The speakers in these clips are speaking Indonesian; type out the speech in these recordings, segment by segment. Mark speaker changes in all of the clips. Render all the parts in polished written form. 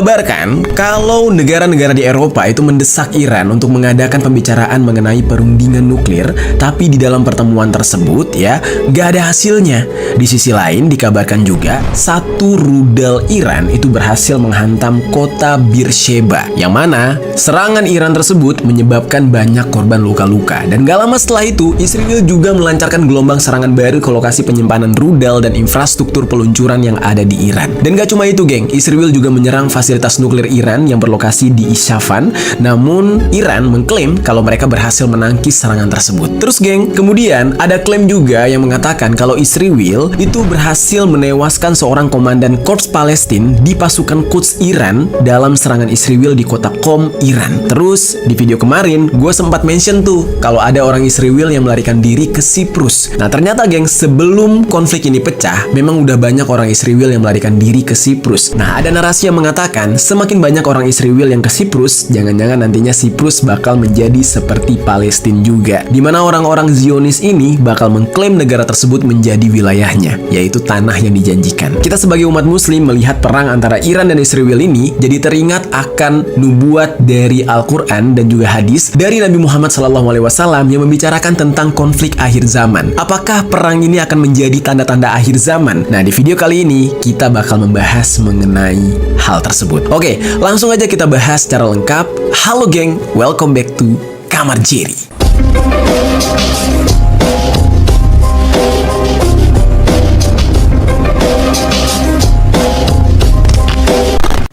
Speaker 1: Kabarkan kalau negara-negara di Eropa itu mendesak Iran untuk mengadakan pembicaraan mengenai perundingan nuklir, tapi di dalam pertemuan tersebut ya gak ada hasilnya. Di sisi lain dikabarkan juga satu rudal Iran itu berhasil menghantam kota Beersheba, yang mana serangan Iran tersebut menyebabkan banyak korban luka-luka. Dan gak lama setelah itu Israel juga melancarkan gelombang serangan baru ke lokasi penyimpanan rudal dan infrastruktur peluncuran yang ada di Iran. Dan gak cuma itu geng, Israel juga menyerang fasilitas nuklir Iran yang berlokasi di Isfahan. Namun Iran mengklaim kalau mereka berhasil menangkis serangan tersebut. Terus geng, kemudian ada klaim juga yang mengatakan kalau Israel itu berhasil menewaskan seorang komandan Korps Palestina di pasukan Quds Iran dalam serangan Israel di kota Qom, Iran. Terus di video kemarin gue sempat mention tuh kalau ada orang Israel yang melarikan diri ke Siprus. Nah ternyata geng, sebelum konflik ini pecah memang udah banyak orang Israel yang melarikan diri ke Siprus. Nah ada narasi yang mengatakan semakin banyak orang Israel yang ke Siprus, jangan-jangan nantinya Siprus bakal menjadi seperti Palestina juga, dimana orang-orang Zionis ini bakal mengklaim negara tersebut menjadi wilayahnya, yaitu tanah yang dijanjikan. Kita sebagai umat muslim melihat perang antara Iran dan Israel ini jadi teringat akan nubuat dari Al-Quran dan juga hadis dari Nabi Muhammad SAW yang membicarakan tentang konflik akhir zaman. Apakah perang ini akan menjadi tanda-tanda akhir zaman? Nah di video kali ini kita bakal membahas mengenai hal tersebut. Oke, langsung aja kita bahas secara lengkap. Halo geng, welcome back to Kamar Jerry.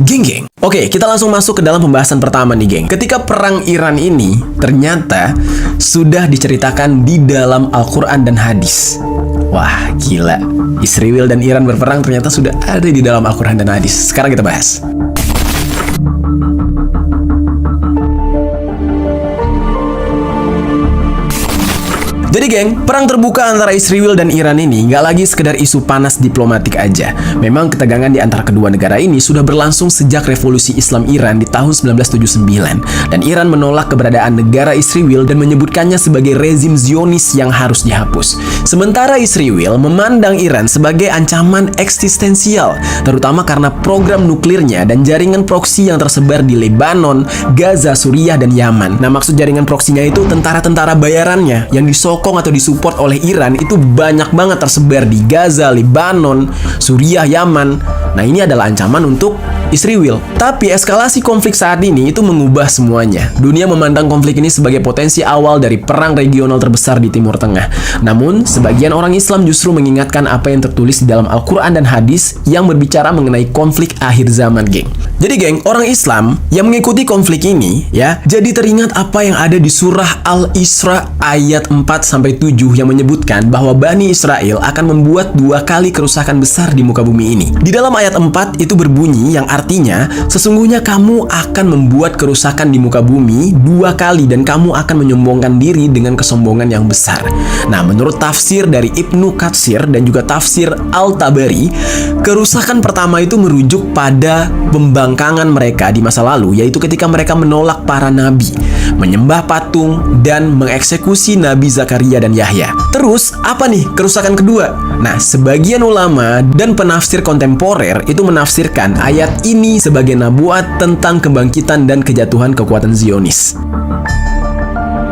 Speaker 1: Geng. Oke, kita langsung masuk ke dalam pembahasan pertama nih geng. Ketika perang Iran ini ternyata sudah diceritakan di dalam Al-Quran dan hadis. Wah, gila. Israel dan Iran berperang ternyata sudah ada di dalam Al-Quran dan hadis. Sekarang kita bahas. Jadi geng, perang terbuka antara Israel dan Iran ini nggak lagi sekedar isu panas diplomatik aja. Memang ketegangan di antara kedua negara ini sudah berlangsung sejak revolusi Islam Iran di tahun 1979. Dan Iran menolak keberadaan negara Israel dan menyebutkannya sebagai rezim Zionis yang harus dihapus. Sementara Israel memandang Iran sebagai ancaman eksistensial, terutama karena program nuklirnya dan jaringan proksi yang tersebar di Lebanon, Gaza, Suriah, dan Yaman. Nah maksud jaringan proksinya itu tentara-tentara bayarannya yang disokong atau disupport oleh Iran itu banyak banget tersebar di Gaza, Lebanon, Suriah, Yaman. Nah ini adalah ancaman untuk Israel. Tapi eskalasi konflik saat ini itu mengubah semuanya. Dunia memandang konflik ini sebagai potensi awal dari perang regional terbesar di Timur Tengah. Namun, sebagian orang Islam justru mengingatkan apa yang tertulis di dalam Al-Quran dan hadis yang berbicara mengenai konflik akhir zaman, geng. Jadi, geng, orang Islam yang mengikuti konflik ini, ya, jadi teringat apa yang ada di surah Al-Isra ayat 4-7 yang menyebutkan bahwa Bani Israel akan membuat 2 kali kerusakan besar di muka bumi ini. Di dalam ayat 4 itu berbunyi yang artinya, sesungguhnya kamu akan membuat kerusakan di muka bumi 2 kali dan kamu akan menyombongkan diri dengan kesombongan yang besar. Nah, menurut tafsir dari Ibnu Katsir dan juga tafsir Al-Tabari, kerusakan pertama itu merujuk pada pembangkangan mereka di masa lalu, yaitu ketika mereka menolak para nabi, menyembah patung, dan mengeksekusi Nabi Zakaria dan Yahya. Terus, apa nih kerusakan kedua? Nah, sebagian ulama dan penafsir kontemporer itu menafsirkan ayat ini sebagai nabuat tentang kebangkitan dan kejatuhan kekuatan Zionis.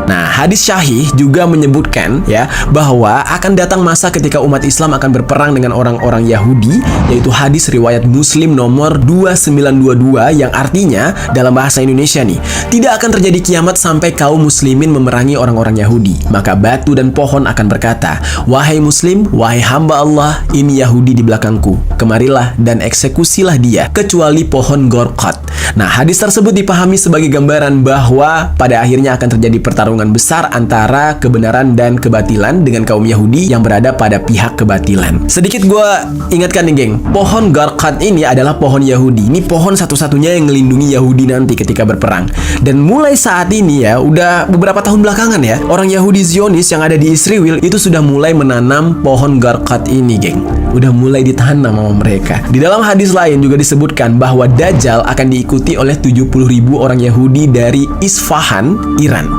Speaker 1: Nah, hadis Syahih juga menyebutkan ya bahwa akan datang masa ketika umat Islam akan berperang dengan orang-orang Yahudi, yaitu hadis riwayat Muslim nomor 2922 yang artinya dalam bahasa Indonesia nih, tidak akan terjadi kiamat sampai kaum muslimin memerangi orang-orang Yahudi. Maka batu dan pohon akan berkata, "Wahai muslim, wahai hamba Allah, ini Yahudi di belakangku. Kemarilah dan eksekusilah dia, kecuali pohon Gorqat." Nah, hadis tersebut dipahami sebagai gambaran bahwa pada akhirnya akan terjadi pertarungan besar antara kebenaran dan kebatilan dengan kaum Yahudi yang berada pada pihak kebatilan. Sedikit gue ingatkan nih geng, pohon Garqad ini adalah pohon Yahudi. Ini pohon satu-satunya yang melindungi Yahudi nanti ketika berperang. Dan mulai saat ini ya, udah beberapa tahun belakangan ya, orang Yahudi Zionis yang ada di Israel itu sudah mulai menanam pohon Garqad ini geng. Udah mulai ditanam sama mereka. Di dalam hadis lain juga disebutkan bahwa Dajjal akan diikuti oleh 70.000 orang Yahudi dari Isfahan, Iran.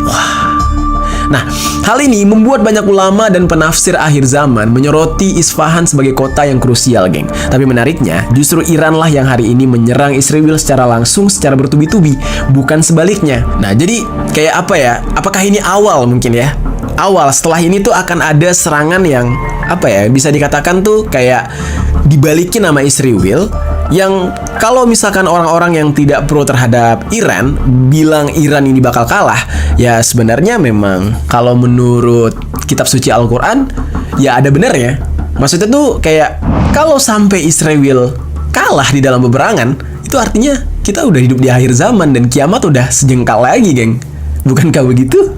Speaker 1: Wah. Nah, hal ini membuat banyak ulama dan penafsir akhir zaman menyoroti Isfahan sebagai kota yang krusial, geng. Tapi menariknya, justru Iran lah yang hari ini menyerang Israel secara langsung, secara bertubi-tubi, bukan sebaliknya. Nah, jadi kayak apa ya? Apakah ini awal mungkin ya? Awal, setelah ini tuh akan ada serangan yang apa ya, bisa dikatakan tuh kayak dibalikin nama Israel, yang kalau misalkan orang-orang yang tidak pro terhadap Iran bilang Iran ini bakal kalah, ya sebenarnya memang kalau menurut kitab suci Al-Quran ya ada benernya. Maksudnya tuh kayak kalau sampai Israel kalah di dalam peperangan, itu artinya kita udah hidup di akhir zaman dan kiamat udah sejengkal lagi, geng. Bukankah begitu?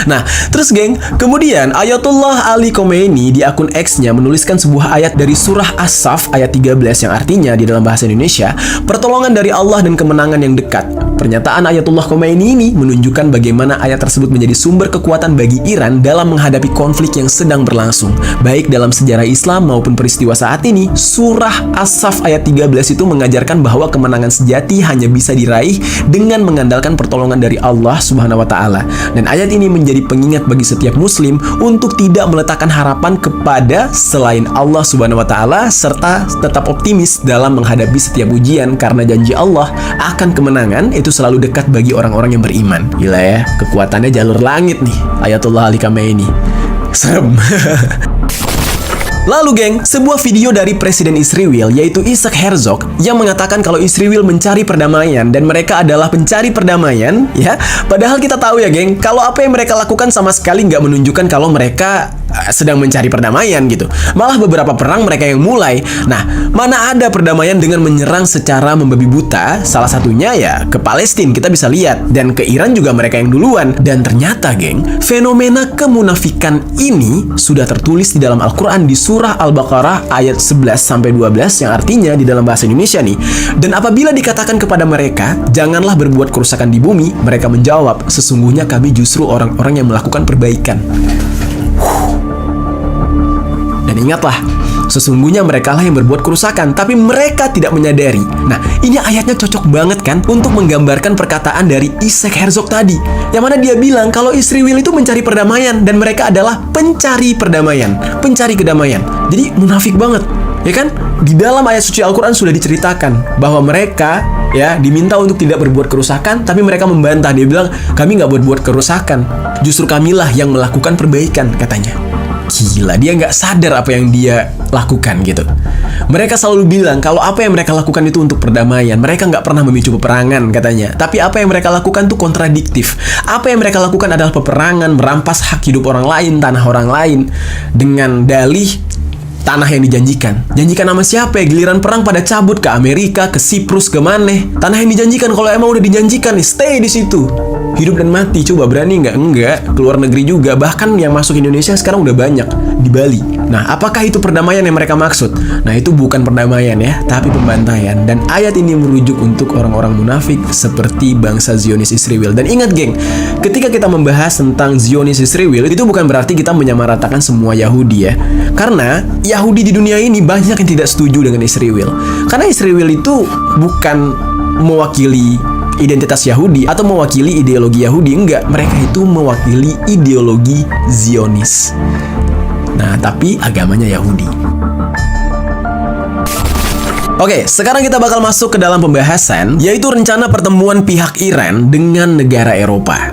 Speaker 1: Nah, terus geng, kemudian Ayatullah Ali Khomeini di akun X-nya menuliskan sebuah ayat dari surah As-Saff ayat 13 yang artinya di dalam bahasa Indonesia, pertolongan dari Allah dan kemenangan yang dekat. Pernyataan Ayatullah Khomeini ini menunjukkan bagaimana ayat tersebut menjadi sumber kekuatan bagi Iran dalam menghadapi konflik yang sedang berlangsung, baik dalam sejarah Islam maupun peristiwa saat ini. Surah As-Saff ayat 13 itu mengajarkan bahwa kemenangan sejati hanya bisa diraih dengan mengandalkan pertolongan dari Allah Subhanahu wa Ta'ala. Dan ayat ini menjadi pengingat bagi setiap muslim untuk tidak meletakkan harapan kepada selain Allah Subhanahu wa Ta'ala, serta tetap optimis dalam menghadapi setiap ujian, karena janji Allah akan kemenangan itu selalu dekat bagi orang-orang yang beriman. Gila ya, kekuatannya jalur langit nih Ayatullah Ali Khomeini. Serem. Lalu geng, sebuah video dari Presiden Israel yaitu Isaac Herzog yang mengatakan kalau Israel mencari perdamaian dan mereka adalah pencari perdamaian, ya. Padahal kita tahu ya geng, kalau apa yang mereka lakukan sama sekali nggak menunjukkan kalau mereka sedang mencari perdamaian gitu. Malah beberapa perang mereka yang mulai. Nah, mana ada perdamaian dengan menyerang secara membabi buta? Salah satunya ya ke Palestina, kita bisa lihat, dan ke Iran juga mereka yang duluan. Dan ternyata geng, fenomena kemunafikan ini sudah tertulis di dalam Al-Quran di surah Al-Baqarah ayat 11-12 yang artinya di dalam bahasa Indonesia nih. Dan apabila dikatakan kepada mereka, janganlah berbuat kerusakan di bumi, mereka menjawab, sesungguhnya kami justru orang-orang yang melakukan perbaikan. Dan ingatlah, sesungguhnya mereka lah yang berbuat kerusakan, tapi mereka tidak menyadari. Nah, ini ayatnya cocok banget kan untuk menggambarkan perkataan dari Isaac Herzog tadi, yang mana dia bilang kalau Israel itu mencari perdamaian dan mereka adalah pencari perdamaian, pencari kedamaian. Jadi munafik banget, ya kan? Di dalam ayat suci Al-Quran sudah diceritakan bahwa mereka ya diminta untuk tidak berbuat kerusakan, tapi mereka membantah. Dia bilang, kami nggak buat kerusakan, justru kamilah yang melakukan perbaikan, katanya. Gila, dia nggak sadar apa yang dia lakukan gitu. Mereka selalu bilang kalau apa yang mereka lakukan itu untuk perdamaian. Mereka nggak pernah memicu peperangan, katanya. Tapi apa yang mereka lakukan tuh kontradiktif. Apa yang mereka lakukan adalah peperangan, merampas hak hidup orang lain, tanah orang lain, dengan dalih tanah yang dijanjikan. Janjikan sama siapa ya? Giliran perang pada cabut ke Amerika, ke Siprus, ke mana? Tanah yang dijanjikan, kalau emang udah dijanjikan nih, stay di situ. Hidup dan mati, coba berani nggak? Enggak. Keluar negeri juga, bahkan yang masuk Indonesia sekarang udah banyak di Bali. Nah, apakah itu perdamaian yang mereka maksud? Nah, itu bukan perdamaian ya, tapi pembantaian. Dan ayat ini merujuk untuk orang-orang munafik seperti bangsa Zionis Israel. Dan ingat geng, ketika kita membahas tentang Zionis Israel, itu bukan berarti kita menyamaratakan semua Yahudi ya. Karena Yahudi di dunia ini banyak yang tidak setuju dengan Israel. Karena Israel itu bukan mewakili identitas Yahudi atau mewakili ideologi Yahudi, enggak. Mereka itu mewakili ideologi Zionis. Nah, tapi agamanya Yahudi. Oke, sekarang kita bakal masuk ke dalam pembahasan, yaitu rencana pertemuan pihak Iran dengan negara Eropa.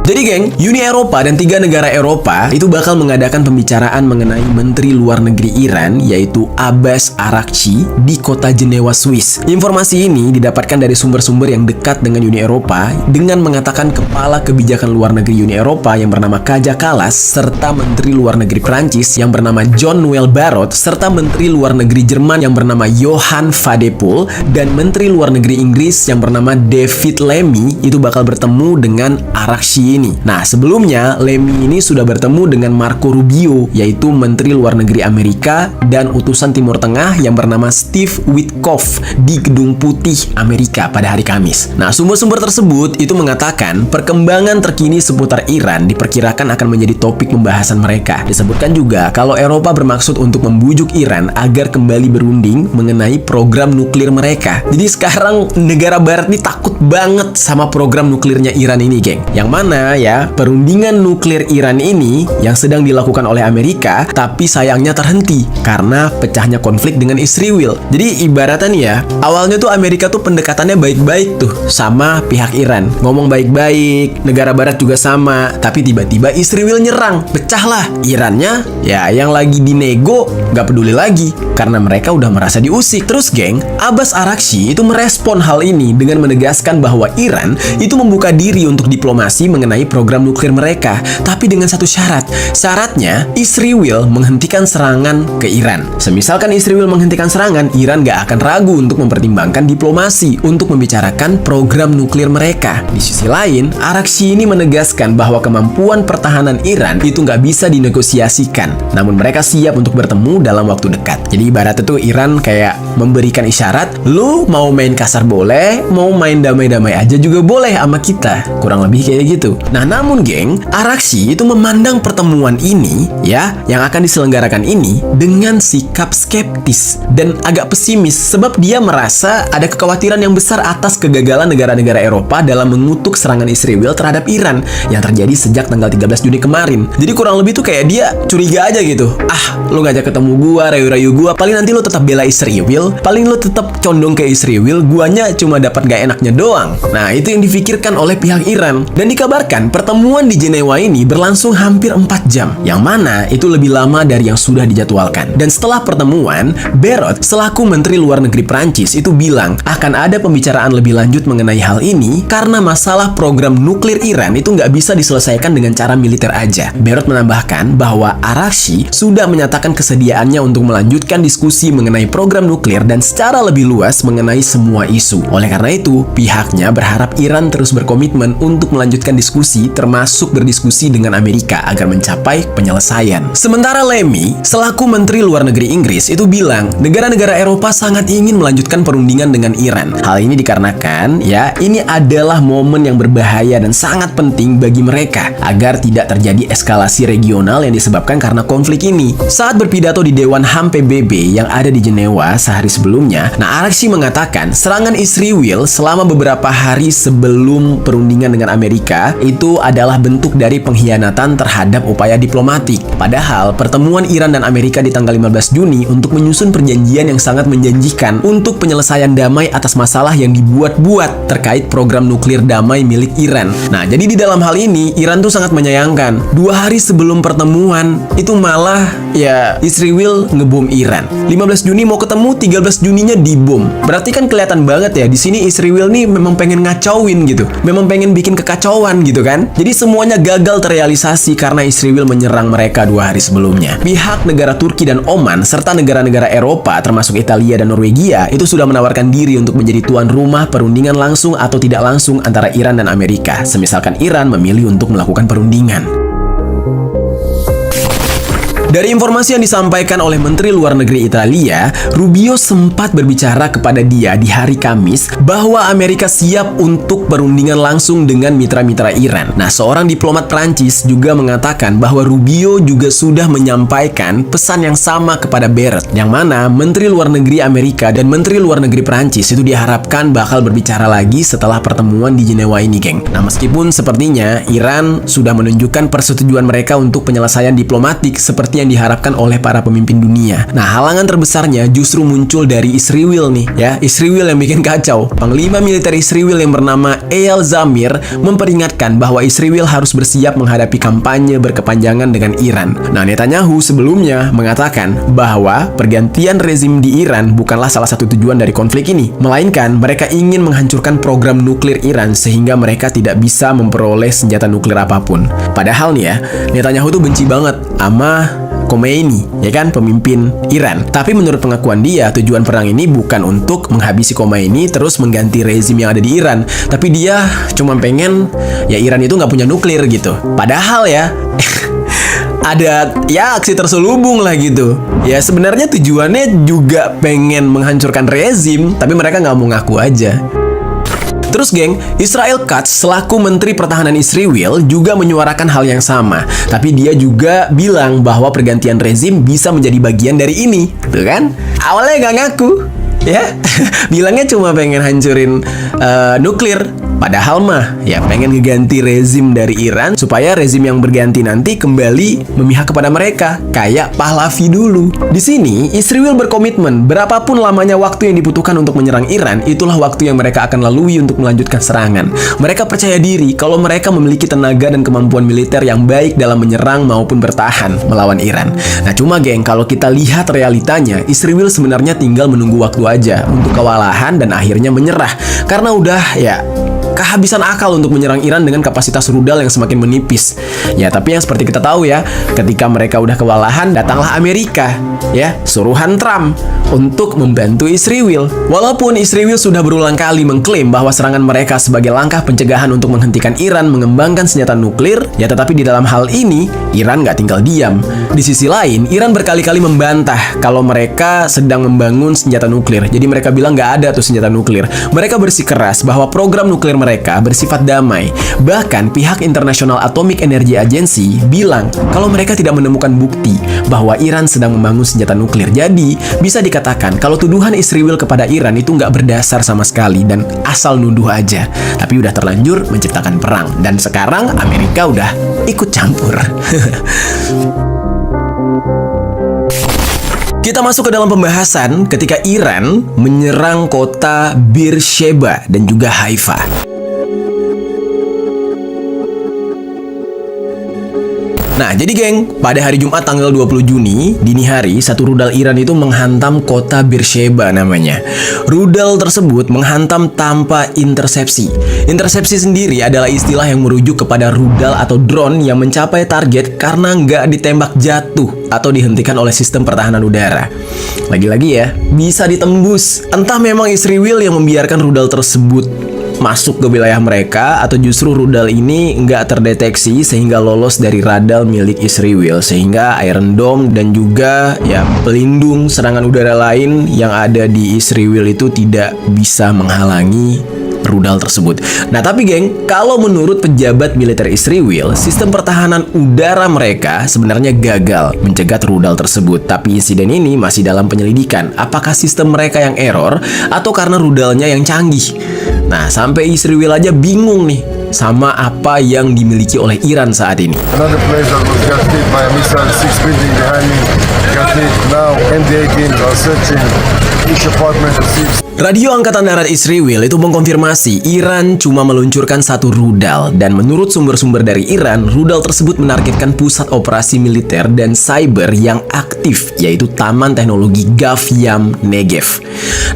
Speaker 1: Jadi geng, Uni Eropa dan 3 negara Eropa itu bakal mengadakan pembicaraan mengenai Menteri Luar Negeri Iran, yaitu Abbas Araghchi, di kota Jenewa, Swiss. Informasi ini didapatkan dari sumber-sumber yang dekat dengan Uni Eropa, dengan mengatakan Kepala Kebijakan Luar Negeri Uni Eropa yang bernama Kaja Kallas, serta Menteri Luar Negeri Prancis yang bernama Jean-Noël Barrot, serta Menteri Luar Negeri Jerman yang bernama Johann Wadephul, dan Menteri Luar Negeri Inggris yang bernama David Lammy itu bakal bertemu dengan Araghchi ini. Nah, sebelumnya Lemmy ini sudah bertemu dengan Marco Rubio, yaitu Menteri Luar Negeri Amerika dan utusan Timur Tengah yang bernama Steve Witkoff di Gedung Putih Amerika pada hari Kamis. Nah, sumber-sumber tersebut itu mengatakan perkembangan terkini seputar Iran diperkirakan akan menjadi topik pembahasan mereka. Disebutkan juga kalau Eropa bermaksud untuk membujuk Iran agar kembali berunding mengenai program nuklir mereka. Jadi sekarang negara barat ini takut banget sama program nuklirnya Iran ini, geng. Yang mana ya, perundingan nuklir Iran ini yang sedang dilakukan oleh Amerika, tapi sayangnya terhenti karena pecahnya konflik dengan Israel. Jadi ibaratnya nih ya, awalnya tuh Amerika tuh pendekatannya baik-baik tuh sama pihak Iran. Ngomong baik-baik, negara barat juga sama, tapi tiba-tiba Israel nyerang, pecahlah. Irannya ya yang lagi dinego gak peduli lagi karena mereka udah merasa diusik. Terus geng, Abbas Araghchi itu merespon hal ini dengan menegaskan bahwa Iran itu membuka diri untuk diplomasi mengenai program nuklir mereka, tapi dengan satu syarat. Syaratnya, Israel menghentikan serangan ke Iran. Semisalkan Israel menghentikan serangan, Iran gak akan ragu untuk mempertimbangkan diplomasi untuk membicarakan program nuklir mereka. Di sisi lain, Araghchi ini menegaskan bahwa kemampuan pertahanan Iran itu gak bisa dinegosiasikan, namun mereka siap untuk bertemu dalam waktu dekat. Jadi ibaratnya tuh Iran kayak memberikan isyarat, lu mau main kasar boleh, mau main damai-damai aja juga boleh sama kita. Kurang lebih kayak gitu. Nah, namun geng, Araghchi itu memandang pertemuan ini ya, yang akan diselenggarakan ini dengan sikap skeptis dan agak pesimis sebab dia merasa ada kekhawatiran yang besar atas kegagalan negara-negara Eropa dalam mengutuk serangan Israel terhadap Iran yang terjadi sejak tanggal 13 Juni kemarin. Jadi kurang lebih tuh kayak dia curiga aja gitu. Ah, lu ngajak ketemu gua, rayu-rayu gua, paling nanti lu tetap bela Israel, paling lu tetap condong ke Israel, guanya cuma dapat gak enaknya doang. Nah, itu yang difikirkan oleh pihak Iran. Dan dikabarkan pertemuan di Jenewa ini berlangsung hampir 4 jam, yang mana itu lebih lama dari yang sudah dijadwalkan. Dan setelah pertemuan, Barrot selaku Menteri Luar Negeri Prancis itu bilang akan ada pembicaraan lebih lanjut mengenai hal ini karena masalah program nuklir Iran itu nggak bisa diselesaikan dengan cara militer aja. Barrot menambahkan bahwa Araghchi sudah menyatakan kesediaannya untuk melanjutkan diskusi mengenai program nuklir dan secara lebih luas mengenai semua isu. Oleh karena itu, pihaknya berharap Iran terus berkomitmen untuk melanjutkan diskusi, termasuk berdiskusi dengan Amerika agar mencapai penyelesaian. Sementara Lemmy, selaku Menteri Luar Negeri Inggris, itu bilang negara-negara Eropa sangat ingin melanjutkan perundingan dengan Iran. Hal ini dikarenakan, ya, ini adalah momen yang berbahaya dan sangat penting bagi mereka agar tidak terjadi eskalasi regional yang disebabkan karena konflik ini. Saat berpidato di Dewan HAM PBB yang ada di Jenewa sehari sebelumnya, Araghchi mengatakan serangan Israel selama beberapa hari sebelum perundingan dengan Amerika itu adalah bentuk dari pengkhianatan terhadap upaya diplomatik. Padahal pertemuan Iran dan Amerika di tanggal 15 Juni untuk menyusun perjanjian yang sangat menjanjikan untuk penyelesaian damai atas masalah yang dibuat-buat terkait program nuklir damai milik Iran. Nah, jadi di dalam hal ini Iran tuh sangat menyayangkan 2 hari sebelum pertemuan itu malah ya Israel ngebom Iran. 15 Juni mau ketemu, 13 Juninya dibom. Berarti kan kelihatan banget ya di sini Israel nih memang pengen ngacauin gitu. Memang pengen bikin kekacauan gitu kan. Jadi semuanya gagal terrealisasi karena Israel menyerang mereka 2 hari sebelumnya. Pihak negara Turki dan Oman serta negara-negara Eropa termasuk Italia dan Norwegia itu sudah menawarkan diri untuk menjadi tuan rumah perundingan langsung atau tidak langsung antara Iran dan Amerika. Semisalkan Iran memilih untuk melakukan perundingan. Dari informasi yang disampaikan oleh Menteri Luar Negeri Italia, Rubio sempat berbicara kepada dia di hari Kamis bahwa Amerika siap untuk perundingan langsung dengan mitra-mitra Iran. Nah, seorang diplomat Prancis juga mengatakan bahwa Rubio juga sudah menyampaikan pesan yang sama kepada Barrot, yang mana Menteri Luar Negeri Amerika dan Menteri Luar Negeri Prancis itu diharapkan bakal berbicara lagi setelah pertemuan di Jenewa ini, geng. Nah, meskipun sepertinya Iran sudah menunjukkan persetujuan mereka untuk penyelesaian diplomatik seperti yang diharapkan oleh para pemimpin dunia. Nah, halangan terbesarnya justru muncul dari Israel nih, ya. Israel yang bikin kacau. Panglima militer Israel yang bernama Eyal Zamir memperingatkan bahwa Israel harus bersiap menghadapi kampanye berkepanjangan dengan Iran. Nah, Netanyahu sebelumnya mengatakan bahwa pergantian rezim di Iran bukanlah salah satu tujuan dari konflik ini, melainkan mereka ingin menghancurkan program nuklir Iran sehingga mereka tidak bisa memperoleh senjata nuklir apapun. Padahal nih ya, Netanyahu tuh benci banget sama Khomeini, ya kan, pemimpin Iran. Tapi menurut pengakuan dia, tujuan perang ini bukan untuk menghabisi Khomeini terus mengganti rezim yang ada di Iran, tapi dia cuma pengen ya Iran itu nggak punya nuklir gitu. Padahal ya ada ya aksi terselubung lah gitu. Ya sebenarnya tujuannya juga pengen menghancurkan rezim, tapi mereka nggak mau ngaku aja. Terus geng, Israel Katz selaku Menteri Pertahanan Israel juga menyuarakan hal yang sama. Tapi dia juga bilang bahwa pergantian rezim bisa menjadi bagian dari ini. Tuh kan? Awalnya nggak ngaku, ya. Bilangnya cuma pengen hancurin nuklir. Padahal mah ya pengen ngeganti rezim dari Iran supaya rezim yang berganti nanti kembali memihak kepada mereka kayak Pahlavi dulu. Di sini Israel berkomitmen berapapun lamanya waktu yang dibutuhkan untuk menyerang Iran, itulah waktu yang mereka akan lalui untuk melanjutkan serangan. Mereka percaya diri kalau mereka memiliki tenaga dan kemampuan militer yang baik dalam menyerang maupun bertahan melawan Iran. Nah cuma geng, kalau kita lihat realitanya, Israel sebenarnya tinggal menunggu waktu aja untuk kewalahan dan akhirnya menyerah karena udah ya kehabisan akal untuk menyerang Iran dengan kapasitas rudal yang semakin menipis. Ya, tapi yang seperti kita tahu ya, ketika mereka udah kewalahan, datanglah Amerika, ya, suruhan Trump untuk membantu Israel. Walaupun Israel sudah berulang kali mengklaim bahwa serangan mereka sebagai langkah pencegahan untuk menghentikan Iran mengembangkan senjata nuklir, ya tetapi di dalam hal ini, Iran nggak tinggal diam. Di sisi lain, Iran berkali-kali membantah kalau mereka sedang membangun senjata nuklir. Jadi mereka bilang nggak ada tuh senjata nuklir. Mereka bersikeras bahwa program nuklir mereka bersifat damai. Bahkan pihak International Atomic Energy Agency bilang kalau mereka tidak menemukan bukti bahwa Iran sedang membangun senjata nuklir. Jadi bisa dikatakan kalau tuduhan Israel kepada Iran itu nggak berdasar sama sekali dan asal nuduh aja. Tapi udah terlanjur menciptakan perang dan sekarang Amerika udah ikut campur. Kita masuk ke dalam pembahasan ketika Iran menyerang kota Beersheba dan juga Haifa. Nah, jadi geng, pada hari Jumat tanggal 20 Juni, dini hari, satu rudal Iran itu menghantam kota Beersheba namanya. Rudal tersebut menghantam tanpa intersepsi. Intersepsi sendiri adalah istilah yang merujuk kepada rudal atau drone yang mencapai target karena nggak ditembak jatuh atau dihentikan oleh sistem pertahanan udara. Lagi-lagi ya, bisa ditembus. Entah memang Israel yang membiarkan rudal tersebut masuk ke wilayah mereka atau justru rudal ini nggak terdeteksi sehingga lolos dari radar milik Israel sehingga Iron Dome dan juga ya pelindung serangan udara lain yang ada di Israel itu tidak bisa menghalangi rudal tersebut. Nah tapi geng, kalau menurut pejabat militer Israel, sistem pertahanan udara mereka sebenarnya gagal mencegat rudal tersebut. Tapi insiden ini masih dalam penyelidikan. Apakah sistem mereka yang error atau karena rudalnya yang canggih? Nah sampai Israel aja bingung nih sama apa yang dimiliki oleh Iran saat ini.
Speaker 2: Another place that was got hit by a missile, 6 building behind me got hit. Now MD-18 are searching each apartment to see.
Speaker 1: Radio Angkatan Darat Israel itu mengkonfirmasi Iran cuma meluncurkan satu rudal dan menurut sumber-sumber dari Iran, rudal tersebut menargetkan pusat operasi militer dan cyber yang aktif, yaitu Taman Teknologi Gav-Yam Negev.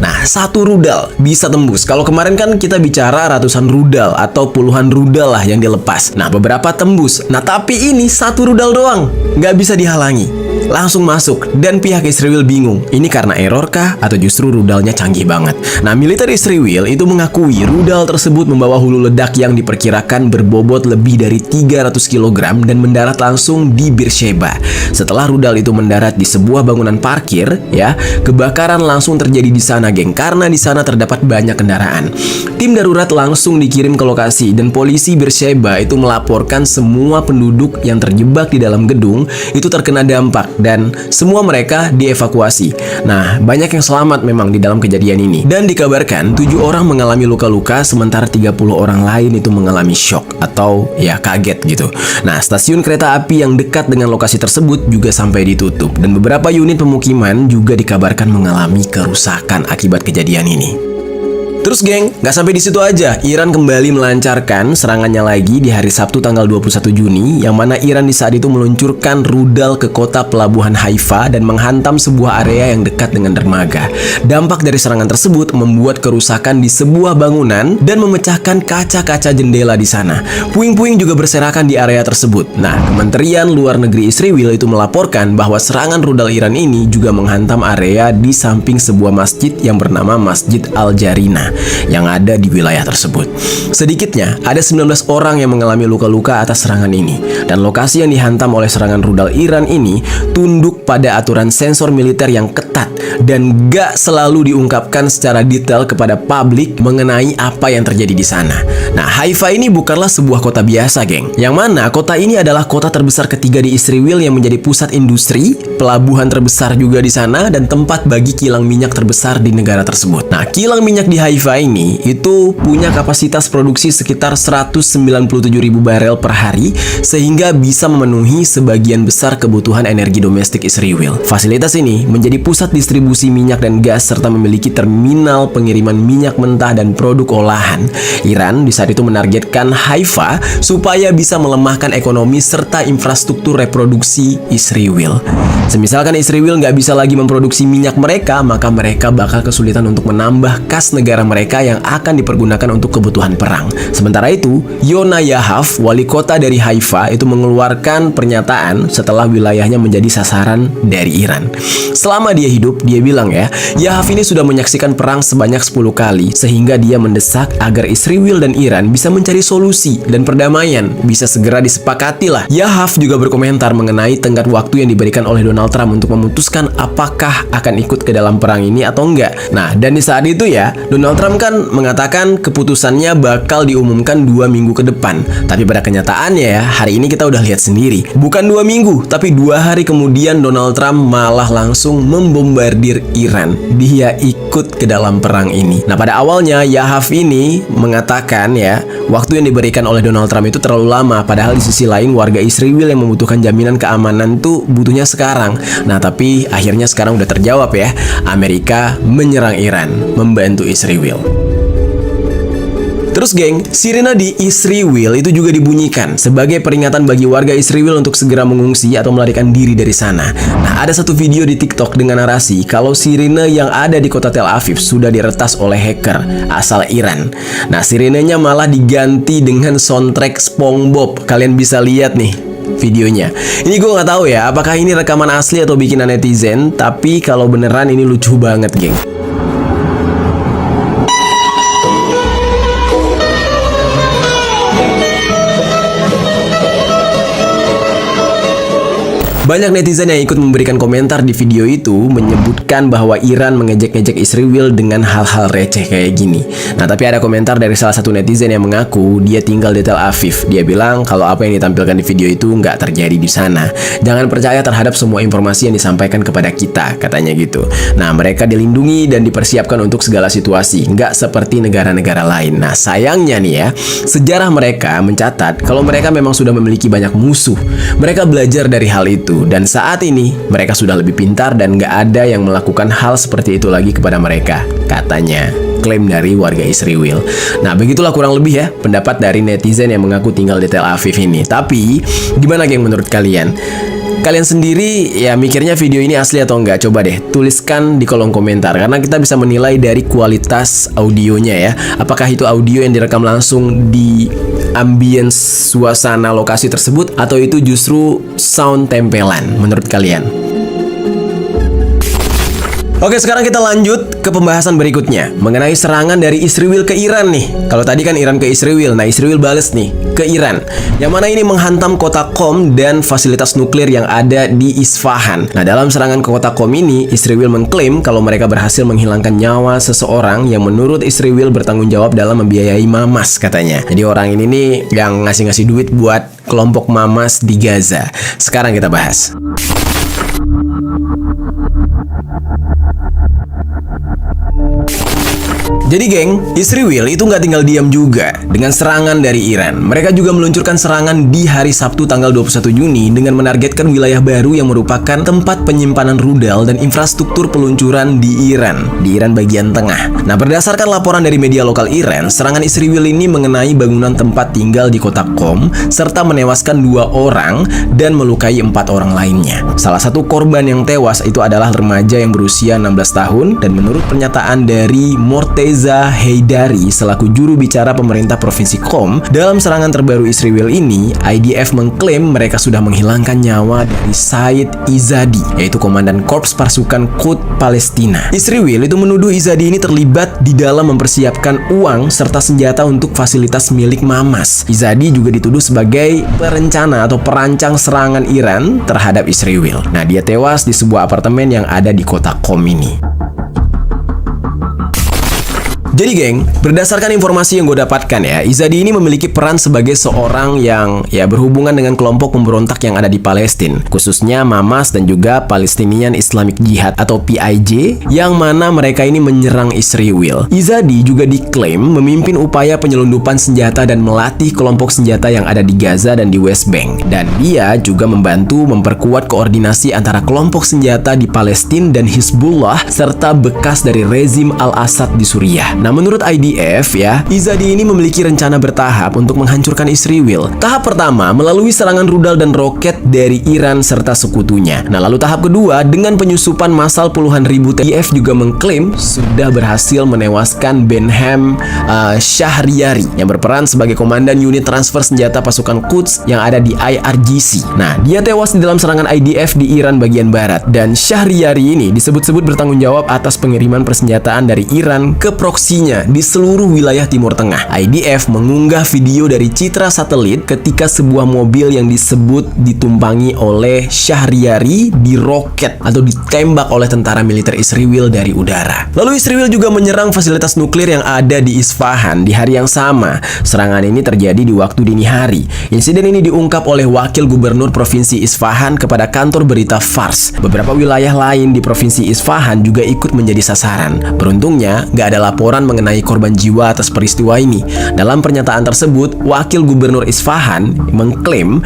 Speaker 1: Nah, satu rudal bisa tembus. Kalau kemarin kan kita bicara ratusan rudal atau puluhan rudal lah yang dilepas. Nah, beberapa tembus. Nah, tapi ini satu rudal doang, nggak bisa dihalangi. Langsung masuk dan pihak Israel bingung. Ini karena error kah atau justru rudalnya canggih banget? Nah, militer Israel itu mengakui rudal tersebut membawa hulu ledak yang diperkirakan berbobot lebih dari 300 kg dan mendarat langsung di Beersheba. Setelah rudal itu mendarat di sebuah bangunan parkir, ya, kebakaran langsung terjadi di sana, geng, karena di sana terdapat banyak kendaraan. Tim darurat langsung dikirim ke lokasi dan polisi Beersheba itu melaporkan semua penduduk yang terjebak di dalam gedung itu terkena dampak dan semua mereka dievakuasi. Nah, banyak yang selamat memang di dalam kejadian ini. Dan dikabarkan 7 orang mengalami luka-luka sementara 30 orang lain itu mengalami shock atau ya kaget gitu. Nah, stasiun kereta api yang dekat dengan lokasi tersebut juga sampai ditutup dan beberapa unit pemukiman juga dikabarkan mengalami kerusakan akibat kejadian ini. Terus geng, Nggak sampai di situ aja, Iran kembali melancarkan serangannya lagi di hari Sabtu tanggal 21 Juni, yang mana Iran di saat itu meluncurkan rudal ke kota pelabuhan Haifa dan menghantam sebuah area yang dekat dengan dermaga. Dampak dari serangan tersebut membuat kerusakan di sebuah bangunan dan memecahkan kaca-kaca jendela di sana. Puing-puing juga berserakan di area tersebut. Nah, Kementerian Luar Negeri Israel itu melaporkan bahwa serangan rudal Iran ini juga menghantam area di samping sebuah masjid yang bernama Masjid Al-Jarina yang ada di wilayah tersebut. Sedikitnya ada 19 orang yang mengalami luka-luka atas serangan ini, dan lokasi yang dihantam oleh serangan rudal Iran ini tunduk pada aturan sensor militer yang ketat dan gak selalu diungkapkan secara detail kepada publik mengenai apa yang terjadi di sana. Nah, Haifa ini bukanlah sebuah kota biasa, geng. Yang mana kota ini adalah kota terbesar ketiga di Israel yang menjadi pusat industri, pelabuhan terbesar juga di sana, dan tempat bagi kilang minyak terbesar di negara tersebut. Nah, kilang minyak di Haifa ini itu punya kapasitas produksi sekitar 197.000 barel per hari, sehingga bisa memenuhi sebagian besar kebutuhan energi domestik Israel. Fasilitas ini menjadi pusat distribusi minyak dan gas serta memiliki terminal pengiriman minyak mentah dan produk olahan. Iran di saat itu menargetkan Haifa supaya bisa melemahkan ekonomi serta infrastruktur reproduksi Israel. Semisalkan Israel nggak bisa lagi memproduksi minyak mereka, maka mereka bakal kesulitan untuk menambah kas negara mereka yang akan dipergunakan untuk kebutuhan perang. Sementara itu, Yona Yahav, wali kota dari Haifa, itu mengeluarkan pernyataan setelah wilayahnya menjadi sasaran dari Iran. Selama dia hidup, dia bilang Yahav ini sudah menyaksikan perang sebanyak 10 kali, sehingga dia mendesak agar Israel dan Iran bisa mencari solusi dan perdamaian bisa segera disepakati lah. Yahav juga berkomentar mengenai tenggat waktu yang diberikan oleh Donald Trump untuk memutuskan apakah akan ikut ke dalam perang ini atau enggak. Nah, dan di saat itu Donald Trump kan mengatakan keputusannya bakal diumumkan 2 minggu ke depan. Tapi pada kenyataannya hari ini kita udah lihat sendiri. Bukan 2 minggu, tapi 2 hari kemudian Donald Trump malah langsung membombardir Iran. Dia ikut ke dalam perang ini. Nah, pada awalnya Yahav ini mengatakan waktu yang diberikan oleh Donald Trump itu terlalu lama. Padahal di sisi lain warga Israel yang membutuhkan jaminan keamanan tuh butuhnya sekarang. Nah, tapi akhirnya sekarang udah terjawab Amerika menyerang Iran, membantu Israel. Terus geng, sirena di Israel itu juga dibunyikan sebagai peringatan bagi warga Israel untuk segera mengungsi atau melarikan diri dari sana. Nah, ada satu video di TikTok dengan narasi kalau sirene yang ada di kota Tel Aviv sudah diretas oleh hacker asal Iran. Nah, sirenenya malah diganti dengan soundtrack SpongeBob. Kalian bisa lihat nih videonya. Ini gue nggak tahu apakah ini rekaman asli atau bikinan netizen, tapi kalau beneran ini lucu banget, geng. Banyak netizen yang ikut memberikan komentar di video itu menyebutkan bahwa Iran mengejek-ngejek Israel dengan hal-hal receh kayak gini. Nah, tapi ada komentar dari salah satu netizen yang mengaku dia tinggal di Tel Aviv. Dia bilang kalau apa yang ditampilkan di video itu nggak terjadi di sana. Jangan percaya terhadap semua informasi yang disampaikan kepada kita, katanya gitu. Nah, mereka dilindungi dan dipersiapkan untuk segala situasi, nggak seperti negara-negara lain. Nah, sayangnya nih sejarah mereka mencatat kalau mereka memang sudah memiliki banyak musuh. Mereka belajar dari hal itu. Dan saat ini mereka sudah lebih pintar dan gak ada yang melakukan hal seperti itu lagi kepada mereka, katanya. Klaim dari warga Israel. Nah, begitulah kurang lebih pendapat dari netizen yang mengaku tinggal di Tel Aviv ini. Tapi gimana geng menurut kalian? Kalian sendiri mikirnya video ini asli atau enggak? Coba deh tuliskan di kolom komentar, karena kita bisa menilai dari kualitas audionya Apakah itu audio yang direkam langsung di ambience suasana lokasi tersebut, atau itu justru sound tempelan menurut kalian? Oke, sekarang kita lanjut ke pembahasan berikutnya mengenai serangan dari Israel ke Iran nih. Kalau tadi kan Iran ke Israel, nah Israel bales nih ke Iran, yang mana ini menghantam kota Qom dan fasilitas nuklir yang ada di Isfahan. Nah, dalam serangan ke kota Qom ini, Israel mengklaim kalau mereka berhasil menghilangkan nyawa seseorang yang menurut Israel bertanggung jawab dalam membiayai Mamas, katanya. Jadi orang ini nih yang ngasih-ngasih duit buat kelompok Mamas di Gaza. Sekarang kita bahas. Jadi geng, Israel itu nggak tinggal diam juga dengan serangan dari Iran. Mereka juga meluncurkan serangan di hari Sabtu tanggal 21 Juni dengan menargetkan wilayah baru yang merupakan tempat penyimpanan rudal dan infrastruktur peluncuran di Iran bagian tengah. Nah, berdasarkan laporan dari media lokal Iran, serangan Israel ini mengenai bangunan tempat tinggal di kota Qom serta menewaskan 2 orang dan melukai 4 orang lainnya. Salah satu korban yang tewas itu adalah remaja yang berusia 16 tahun dan menurut pernyataan dari Morteza Heydari selaku juru bicara pemerintah provinsi Qom, dalam serangan terbaru Israel ini, IDF mengklaim mereka sudah menghilangkan nyawa dari Said Izadi, yaitu komandan Korps Pasukan Quds Palestina. Israel itu menuduh Izadi ini terlibat di dalam mempersiapkan uang serta senjata untuk fasilitas milik Hamas. Izadi juga dituduh sebagai perencana atau perancang serangan Iran terhadap Israel. Nah, dia tewas di sebuah apartemen yang ada di kota Qom ini. Jadi geng, berdasarkan informasi yang gue dapatkan ya, Izadi ini memiliki peran sebagai seorang yang berhubungan dengan kelompok pemberontak yang ada di Palestina, khususnya Hamas dan juga Palestinian Islamic Jihad atau PIJ, yang mana mereka ini menyerang Israel. Izadi juga diklaim memimpin upaya penyelundupan senjata dan melatih kelompok senjata yang ada di Gaza dan di West Bank. Dan dia juga membantu memperkuat koordinasi antara kelompok senjata di Palestina dan Hizbullah serta bekas dari rezim Al-Assad di Suriah. Nah, menurut IDF ya, Izadi ini memiliki rencana bertahap untuk menghancurkan Israel. Tahap pertama melalui serangan rudal dan roket dari Iran serta sekutunya. Nah, lalu tahap kedua dengan penyusupan massal puluhan ribu IDF juga mengklaim sudah berhasil menewaskan Benham Shahriyari yang berperan sebagai komandan unit transfer senjata pasukan Quds yang ada di IRGC. Nah, dia tewas di dalam serangan IDF di Iran bagian barat dan Shahriyari ini disebut-sebut bertanggung jawab atas pengiriman persenjataan dari Iran ke proksi di seluruh wilayah Timur Tengah. IDF mengunggah video dari citra satelit ketika sebuah mobil yang disebut ditumpangi oleh Shahriyari diroket atau ditembak oleh tentara militer Israel dari udara. Lalu Israel juga menyerang fasilitas nuklir yang ada di Isfahan di hari yang sama. Serangan ini terjadi di waktu dini hari. Insiden ini diungkap oleh Wakil Gubernur Provinsi Isfahan kepada kantor berita Fars. Beberapa wilayah lain di Provinsi Isfahan juga ikut menjadi sasaran. Beruntungnya, nggak ada laporan mengenai korban jiwa atas peristiwa ini. Dalam pernyataan tersebut, Wakil Gubernur Isfahan mengklaim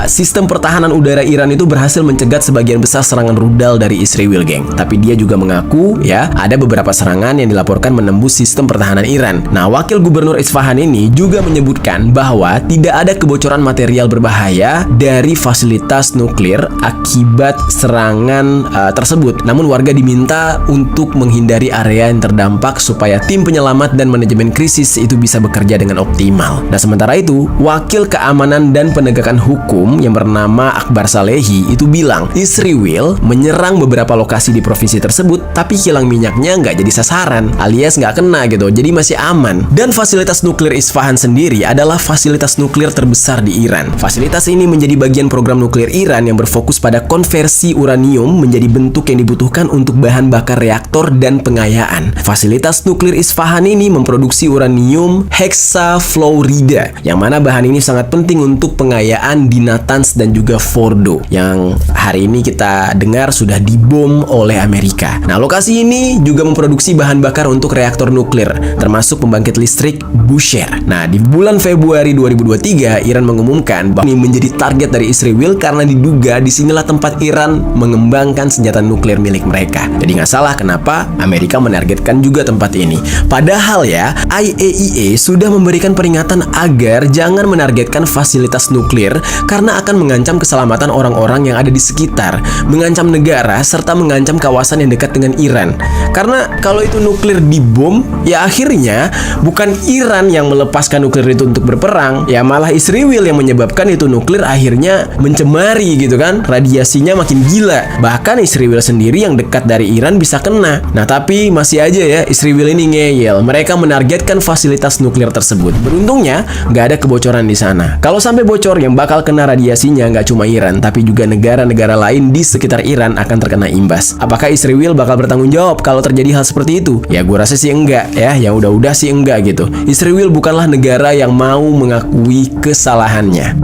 Speaker 1: sistem pertahanan udara Iran itu berhasil mencegat sebagian besar serangan rudal dari Israel, geng. Tapi dia juga mengaku ya, ada beberapa serangan yang dilaporkan menembus sistem pertahanan Iran. Nah, Wakil Gubernur Isfahan ini juga menyebutkan bahwa tidak ada kebocoran material berbahaya dari fasilitas nuklir akibat serangan tersebut. Namun warga diminta untuk menghindari area yang terdampak supaya tim penyelamat dan manajemen krisis itu bisa bekerja dengan optimal. Nah, sementara itu, Wakil Keamanan dan Penegakan Hukum yang bernama Akbar Salehi itu bilang Israel menyerang beberapa lokasi di provinsi tersebut, tapi kilang minyaknya nggak jadi sasaran, alias nggak kena gitu, jadi masih aman. Dan fasilitas nuklir Isfahan sendiri adalah fasilitas nuklir terbesar di Iran. Fasilitas ini menjadi bagian program nuklir Iran yang berfokus pada konversi uranium menjadi bentuk yang dibutuhkan untuk bahan bakar reaktor dan pengayaan. Fasilitas nuklir Isfahan ini memproduksi uranium hexafluorida, yang mana bahan ini sangat penting untuk pengayaan di Natanz dan juga Fordo, yang hari ini kita dengar sudah dibom oleh Amerika. Nah, lokasi ini juga memproduksi bahan bakar untuk reaktor nuklir, termasuk pembangkit listrik Bushehr. Nah, di bulan Februari 2023, Iran mengumumkan bahwa ini menjadi target dari Israel karena diduga disinilah tempat Iran mengembangkan senjata nuklir milik mereka. Jadi nggak salah kenapa Amerika menargetkan juga tempat ini. Padahal ya, IAEA sudah memberikan peringatan agar jangan menargetkan fasilitas nuklir karena akan mengancam keselamatan orang-orang yang ada di sekitar, mengancam negara, serta mengancam kawasan yang dekat dengan Iran. Karena kalau itu nuklir dibom, ya akhirnya bukan Iran yang melepaskan nuklir itu untuk berperang, ya malah Israel yang menyebabkan itu nuklir akhirnya mencemari gitu kan, radiasinya makin gila. Bahkan Israel sendiri yang dekat dari Iran bisa kena. Nah, tapi masih aja ya Israel ini ngeyel. Mereka menargetkan fasilitas nuklir tersebut. Beruntungnya nggak ada kebocoran di sana. Kalau sampai bocor, yang bakal kena radiasinya nggak cuma Iran, tapi juga negara-negara lain di sekitar Iran akan terkena imbas. Apakah Israel bakal bertanggung jawab kalau terjadi hal seperti itu? Ya gue rasa sih enggak ya. Yang udah-udah sih enggak gitu. Israel bukanlah negara yang mau mengakui kesalahannya.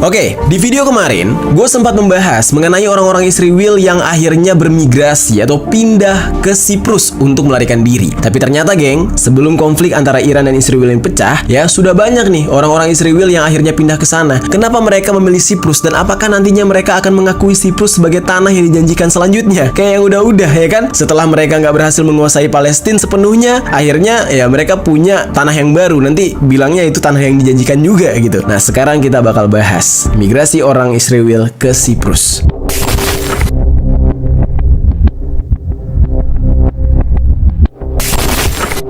Speaker 1: Oke, di video kemarin, gue sempat membahas mengenai orang-orang Israel yang akhirnya bermigrasi atau pindah ke Siprus untuk melarikan diri. Tapi ternyata, geng, sebelum konflik antara Iran dan Israel yang pecah, ya sudah banyak nih orang-orang Israel yang akhirnya pindah ke sana. Kenapa mereka memilih Siprus dan apakah nantinya mereka akan mengakui Siprus sebagai tanah yang dijanjikan selanjutnya? Kayak yang udah-udah, ya kan? Setelah mereka nggak berhasil menguasai Palestina sepenuhnya, akhirnya ya mereka punya tanah yang baru. Nanti bilangnya itu tanah yang dijanjikan juga gitu. Nah, sekarang kita bakal bahas migrasi orang Israel ke Siprus.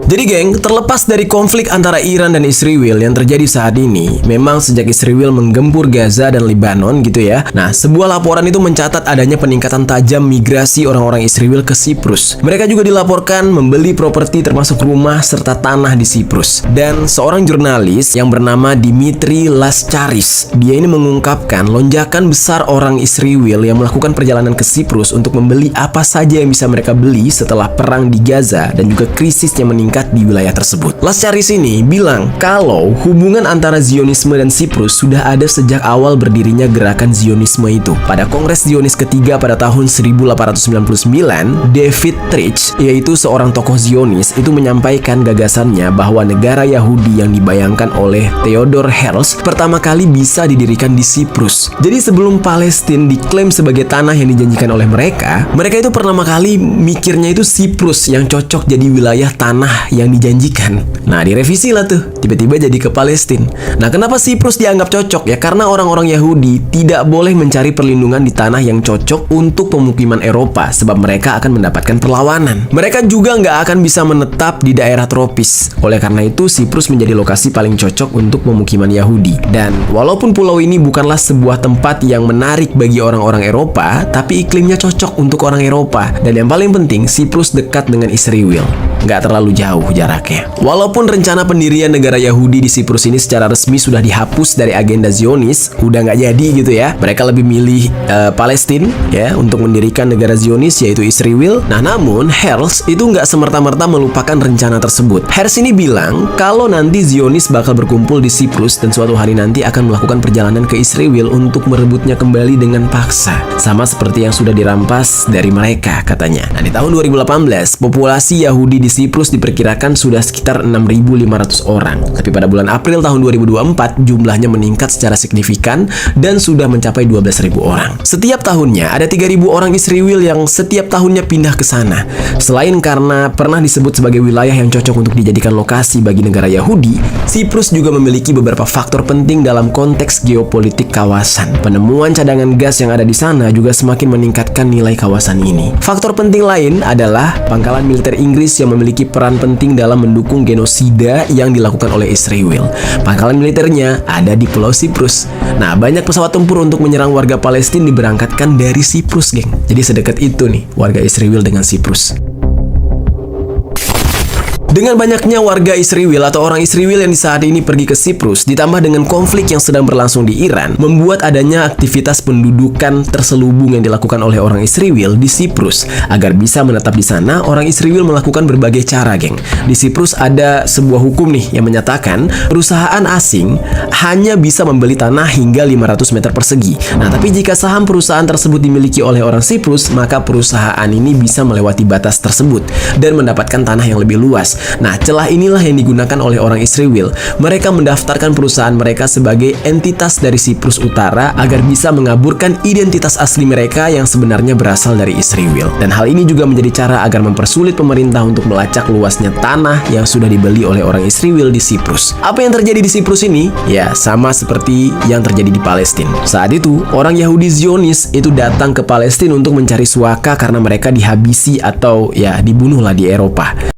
Speaker 1: Jadi geng, terlepas dari konflik antara Iran dan Israel yang terjadi saat ini, memang sejak Israel menggempur Gaza dan Lebanon gitu ya. Nah, sebuah laporan itu mencatat adanya peningkatan tajam migrasi orang-orang Israel ke Siprus. Mereka juga dilaporkan membeli properti termasuk rumah serta tanah di Siprus. Dan seorang jurnalis yang bernama Dimitri Lascaris, dia ini mengungkapkan lonjakan besar orang Israel yang melakukan perjalanan ke Siprus untuk membeli apa saja yang bisa mereka beli setelah perang di Gaza dan juga krisis yang meningkat di wilayah tersebut. Lascaris ini bilang kalau hubungan antara Zionisme dan Siprus sudah ada sejak awal berdirinya gerakan Zionisme itu. Pada Kongres Zionis ketiga pada tahun 1899, David Trich, yaitu seorang tokoh Zionis, itu menyampaikan gagasannya bahwa negara Yahudi yang dibayangkan oleh Theodor Herzl pertama kali bisa didirikan di Siprus. Jadi sebelum Palestina diklaim sebagai tanah yang dijanjikan oleh mereka itu pertama kali mikirnya itu Siprus yang cocok jadi wilayah tanah yang dijanjikan. Nah, direvisi lah tuh, tiba-tiba jadi ke Palestina. Nah, kenapa Siprus dianggap cocok? Ya karena orang-orang Yahudi tidak boleh mencari perlindungan di tanah yang cocok untuk pemukiman Eropa, sebab mereka akan mendapatkan perlawanan. Mereka juga nggak akan bisa menetap di daerah tropis. Oleh karena itu, Siprus menjadi lokasi paling cocok untuk pemukiman Yahudi. Dan walaupun pulau ini bukanlah sebuah tempat yang menarik bagi orang-orang Eropa, tapi iklimnya cocok untuk orang Eropa. Dan yang paling penting, Siprus dekat dengan Israel, nggak terlalu jauh jaraknya. Walaupun rencana pendirian negara Yahudi di Siprus ini secara resmi sudah dihapus dari agenda Zionis, udah nggak jadi gitu ya. Mereka lebih milih Palestina ya untuk mendirikan negara Zionis yaitu Israel. Nah, namun Herzl itu nggak semerta-merta melupakan rencana tersebut. Herzl ini bilang kalau nanti Zionis bakal berkumpul di Siprus dan suatu hari nanti akan melakukan perjalanan ke Israel untuk merebutnya kembali dengan paksa, sama seperti yang sudah dirampas dari mereka katanya. Nah, di tahun 2018 populasi Yahudi di Siprus diperkirakan sudah sekitar 6.500 orang. Tapi pada bulan April tahun 2024 jumlahnya meningkat secara signifikan dan sudah mencapai 12.000 orang. Setiap tahunnya ada 3.000 orang Israel yang setiap tahunnya pindah ke sana. Selain karena pernah disebut sebagai wilayah yang cocok untuk dijadikan lokasi bagi negara Yahudi, Siprus juga memiliki beberapa faktor penting dalam konteks geopolitik kawasan. Penemuan cadangan gas yang ada di sana juga semakin meningkatkan nilai kawasan ini. Faktor penting lain adalah pangkalan militer Inggris yang memiliki peran penting dalam mendukung genosida yang dilakukan oleh Israel. Pangkalan militernya ada di Pulau Siprus. Nah, banyak pesawat tempur untuk menyerang warga Palestina diberangkatkan dari Siprus, geng. Jadi sedekat itu nih warga Israel dengan Siprus. Dengan banyaknya warga Israel atau orang Israel yang di saat ini pergi ke Siprus, ditambah dengan konflik yang sedang berlangsung di Iran, membuat adanya aktivitas pendudukan terselubung yang dilakukan oleh orang Israel di Siprus. Agar bisa menetap di sana, orang Israel melakukan berbagai cara, geng. Di Siprus ada sebuah hukum nih yang menyatakan perusahaan asing hanya bisa membeli tanah hingga 500 meter persegi. Nah, tapi jika saham perusahaan tersebut dimiliki oleh orang Siprus, maka perusahaan ini bisa melewati batas tersebut dan mendapatkan tanah yang lebih luas. Nah, celah inilah yang digunakan oleh orang Israel. Mereka mendaftarkan perusahaan mereka sebagai entitas dari Siprus Utara agar bisa mengaburkan identitas asli mereka yang sebenarnya berasal dari Israel. Dan hal ini juga menjadi cara agar mempersulit pemerintah untuk melacak luasnya tanah yang sudah dibeli oleh orang Israel di Siprus. Apa yang terjadi di Siprus ini? Ya, sama seperti yang terjadi di Palestina. Saat itu, orang Yahudi Zionis itu datang ke Palestina untuk mencari suaka karena mereka dihabisi atau ya dibunuhlah di Eropa.